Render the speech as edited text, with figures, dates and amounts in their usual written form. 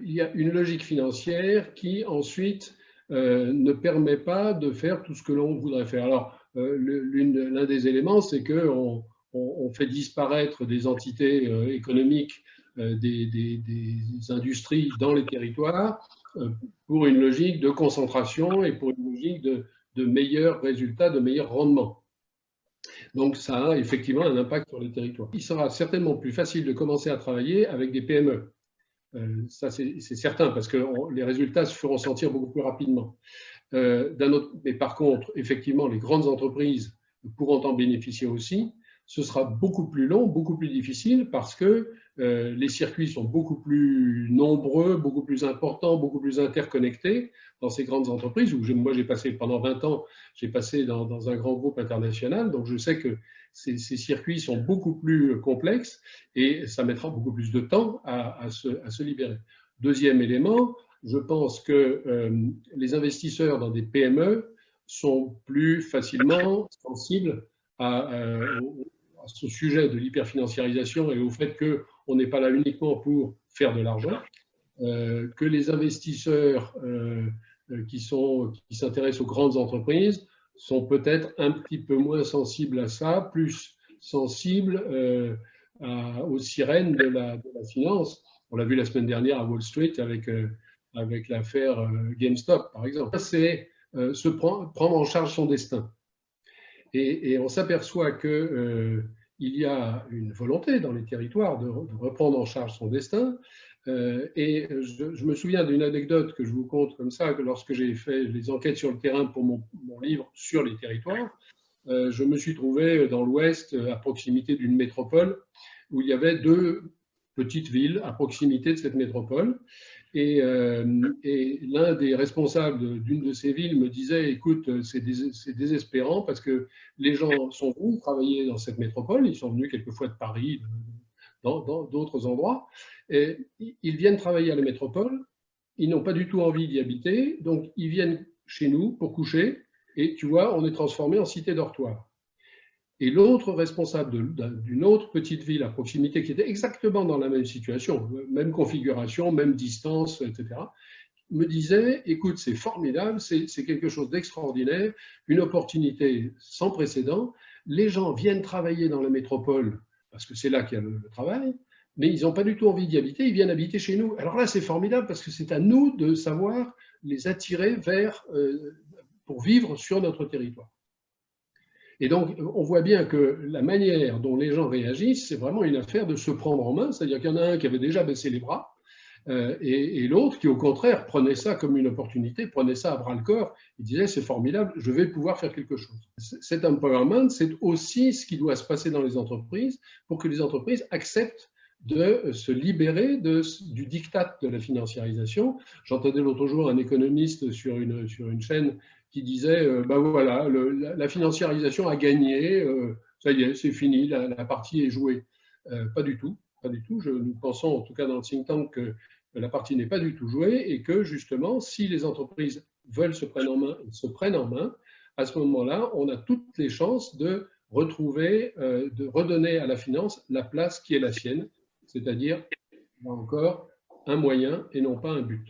il y a une logique financière qui ensuite ne permet pas de faire tout ce que l'on voudrait faire. Alors, l'un des éléments, c'est qu'on fait disparaître des entités économiques, des industries dans les territoires pour une logique de concentration et pour une logique de meilleurs résultats, de meilleurs rendements. Donc, ça a effectivement un impact sur les territoires. Il sera certainement plus facile de commencer à travailler avec des PME. Ça, c'est certain, parce que les résultats se feront sentir beaucoup plus rapidement. Mais par contre, effectivement, les grandes entreprises pourront en bénéficier aussi. Ce sera beaucoup plus long, beaucoup plus difficile, parce que les circuits sont beaucoup plus nombreux, beaucoup plus importants, beaucoup plus interconnectés dans ces grandes entreprises. Où moi, j'ai passé pendant 20 ans, j'ai passé dans un grand groupe international, donc je sais que ces circuits sont beaucoup plus complexes et ça mettra beaucoup plus de temps à se libérer. Deuxième élément, je pense que les investisseurs dans des PME sont plus facilement sensibles à ce sujet de l'hyperfinanciarisation et au fait qu'on n'est pas là uniquement pour faire de l'argent, que les investisseurs qui s'intéressent aux grandes entreprises sont peut-être un petit peu moins sensibles à ça, plus sensibles aux sirènes de la finance. On l'a vu la semaine dernière à Wall Street avec l'affaire GameStop, par exemple. C'est prendre en charge son destin. Et on s'aperçoit qu'il y a une volonté dans les territoires de reprendre en charge son destin. Et je me souviens d'une anecdote que je vous conte comme ça, que lorsque j'ai fait les enquêtes sur le terrain pour mon livre sur les territoires, je me suis trouvé dans l'Ouest, à proximité d'une métropole, où il y avait 2 petites villes à proximité de cette métropole. Et l'un des responsables d'une de ces villes me disait, écoute, c'est désespérant parce que les gens sont venus travailler dans cette métropole, ils sont venus quelquefois de Paris, dans d'autres endroits, et ils viennent travailler à la métropole, ils n'ont pas du tout envie d'y habiter, donc ils viennent chez nous pour coucher, et tu vois, on est transformé en cité dortoir. Et l'autre responsable d'une autre petite ville à proximité qui était exactement dans la même situation, même configuration, même distance, etc., me disait, écoute, c'est formidable, c'est quelque chose d'extraordinaire, une opportunité sans précédent. Les gens viennent travailler dans la métropole parce que c'est là qu'il y a le travail, mais ils n'ont pas du tout envie d'y habiter, ils viennent habiter chez nous. Alors là, c'est formidable parce que c'est à nous de savoir les attirer pour vivre sur notre territoire. Et donc, on voit bien que la manière dont les gens réagissent, c'est vraiment une affaire de se prendre en main. C'est-à-dire qu'il y en a un qui avait déjà baissé les bras et l'autre qui, au contraire, prenait ça comme une opportunité, prenait ça à bras-le-corps. Il disait, c'est formidable, je vais pouvoir faire quelque chose. Cet empowerment, c'est aussi ce qui doit se passer dans les entreprises pour que les entreprises acceptent de se libérer du diktat de la financiarisation. J'entendais l'autre jour un économiste sur une chaîne qui disait ben voilà, la financiarisation a gagné, ça y est, c'est fini, la partie est jouée. Pas du tout, pas du tout. Nous pensons, en tout cas dans le think tank, que la partie n'est pas du tout jouée et que justement, si les entreprises veulent se prennent en main, à ce moment-là, on a toutes les chances de retrouver, de redonner à la finance la place qui est la sienne, c'est-à-dire, là encore, un moyen et non pas un but.